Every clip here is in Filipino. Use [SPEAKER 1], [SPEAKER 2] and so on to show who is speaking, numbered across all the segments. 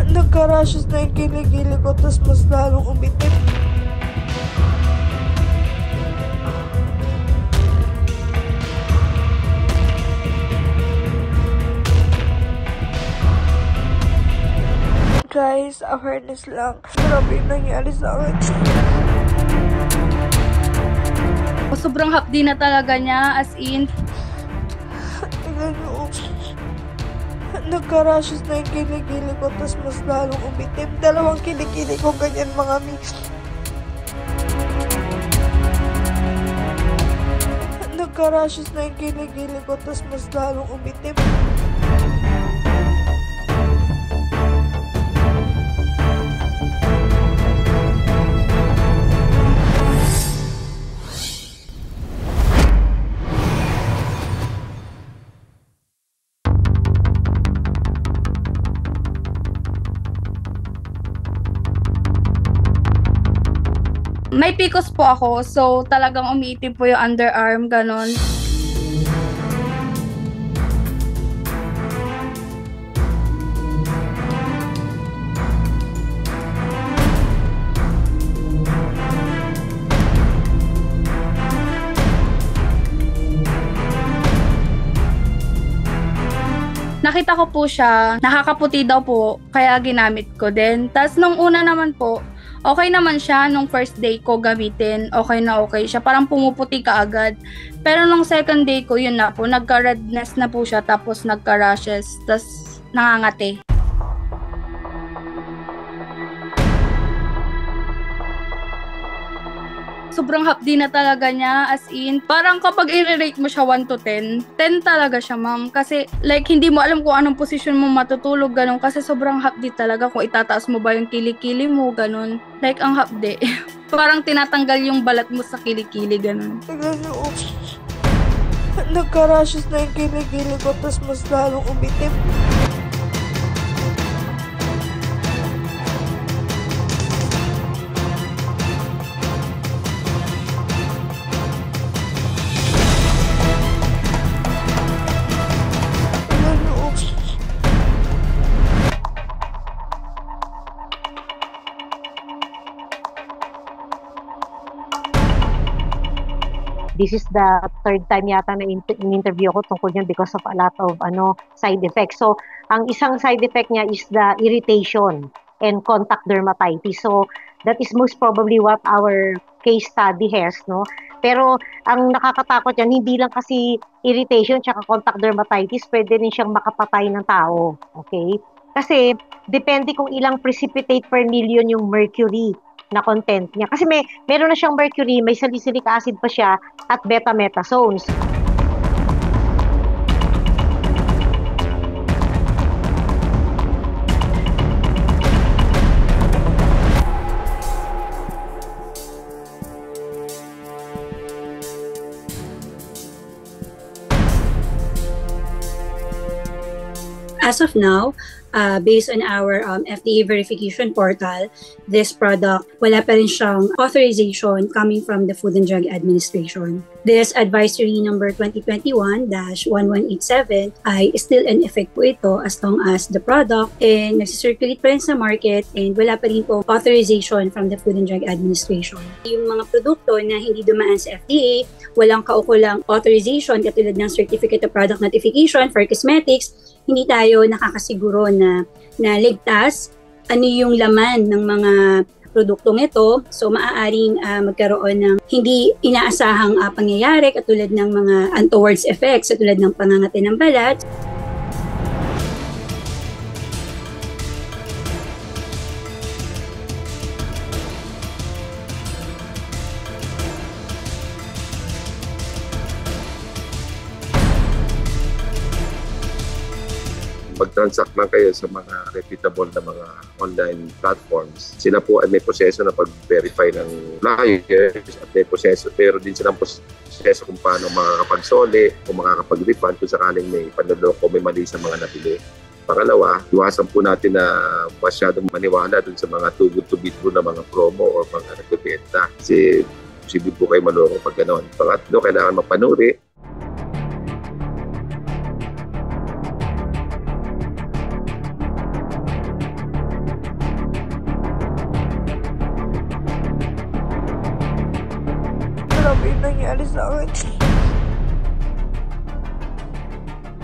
[SPEAKER 1] Nagka-rashes na yung kilikili ko, tas mas lalong umitim. Guys, awareness lang. Grabe yung nangyari sa akin.
[SPEAKER 2] Sobrang hapdi na talaga niya, as in.
[SPEAKER 1] Tignan nyo, nagka-rashes na yung kilikili ko, tas mas lalong umitim. Dalawang kilikili ko, ganyan mga mix. Nagka-rashes na yung kilikili ko, tas mas lalong umitim.
[SPEAKER 2] May PCOS po ako, so talagang umiitim po yung underarm, ganon. Nakita ko po siya, nakakaputi daw po, kaya ginamit ko din. Tapos nung una naman po, okay naman siya nung first day ko gamitin. Okay na okay siya. Parang pumuputi ka agad. Pero nung second day ko, yun na po. Nagka-redness na po siya. Tapos nagka-rashes. Tapos nangangati. Sobrang hapdi na talaga niya, as in, parang kapag i-rate mo siya 1 to 10, 10 talaga siya, ma'am. Kasi like hindi mo alam kung anong posisyon mo matutulog, ganun. Kasi sobrang hapdi talaga kung itataas mo ba yung kilikili mo, ganun. Like ang hapdi. Parang tinatanggal yung balat mo sa kilikili, ganun.
[SPEAKER 1] Tignan nyo, nagka-rashes na yung kilikili ko, tas mas lalong umitim.
[SPEAKER 3] This is the third time yata na in-interview ko tungkol yan because of a lot of side effects. So, ang isang side effect niya is the irritation and contact dermatitis. So, that is most probably what our case study has, no? Pero, ang nakakatakot yan, hindi lang kasi irritation tsaka contact dermatitis, pwede rin siyang makapatay ng tao. Okay? Kasi, depende kung ilang precipitate per million yung mercury na content niya. Kasi meron na siyang mercury, may salicylic acid pa siya at beta-metazones.
[SPEAKER 4] As of now, based on our FDA verification portal, this product, wala pa rin siyang authorization coming from the Food and Drug Administration. This advisory number 2021-1187 ay still in effect po ito as long as the product and nag-circulate pa rin sa market and wala pa rin po authorization from the Food and Drug Administration. Yung mga produkto na hindi dumaan sa FDA, walang kaukulang authorization katulad ng Certificate of Product Notification for cosmetics, hindi tayo nakakasiguro na ligtas ano yung laman ng mga produktong ito. So maaaring magkaroon ng hindi inaasahang pangyayari katulad ng mga untoward effects katulad ng pangangati ng balat.
[SPEAKER 5] Mag-transact lang kayo sa mga reputable na mga online platforms. Sila po ay may proseso na pag-verify ng flyers at may proseso, pero din silang proseso kung paano makakapagsoli o makakapag-refund kung sakaling may panloloko, may mali sa mga nabili. Pangalawa, iwasan po natin na masyadong maniwala dun sa mga too good to be true na mga promo o mga nagbebenta. Kasi posible po kayo maloko pag gano'n. Pangatlo, kailangan mapanuri.
[SPEAKER 1] nangyari sa akin.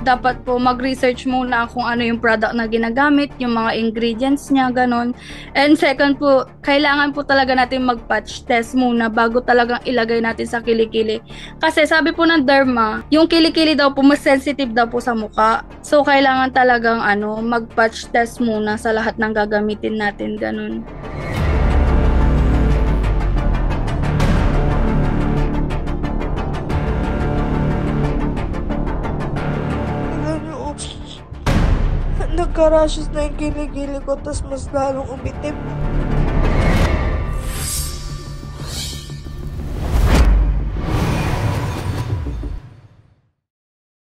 [SPEAKER 2] Dapat po mag-research muna kung ano yung product na ginagamit, yung mga ingredients niya, ganon. And second po, kailangan po talaga natin mag-patch test muna bago talagang ilagay natin sa kilikili. Kasi sabi po ng derma, yung kilikili daw po mas sensitive daw po sa muka. So kailangan talagang mag-patch test muna sa lahat ng gagamitin natin, ganon.
[SPEAKER 1] Nagka-rashes na yung kilikili ko, tas mas lalong umitim.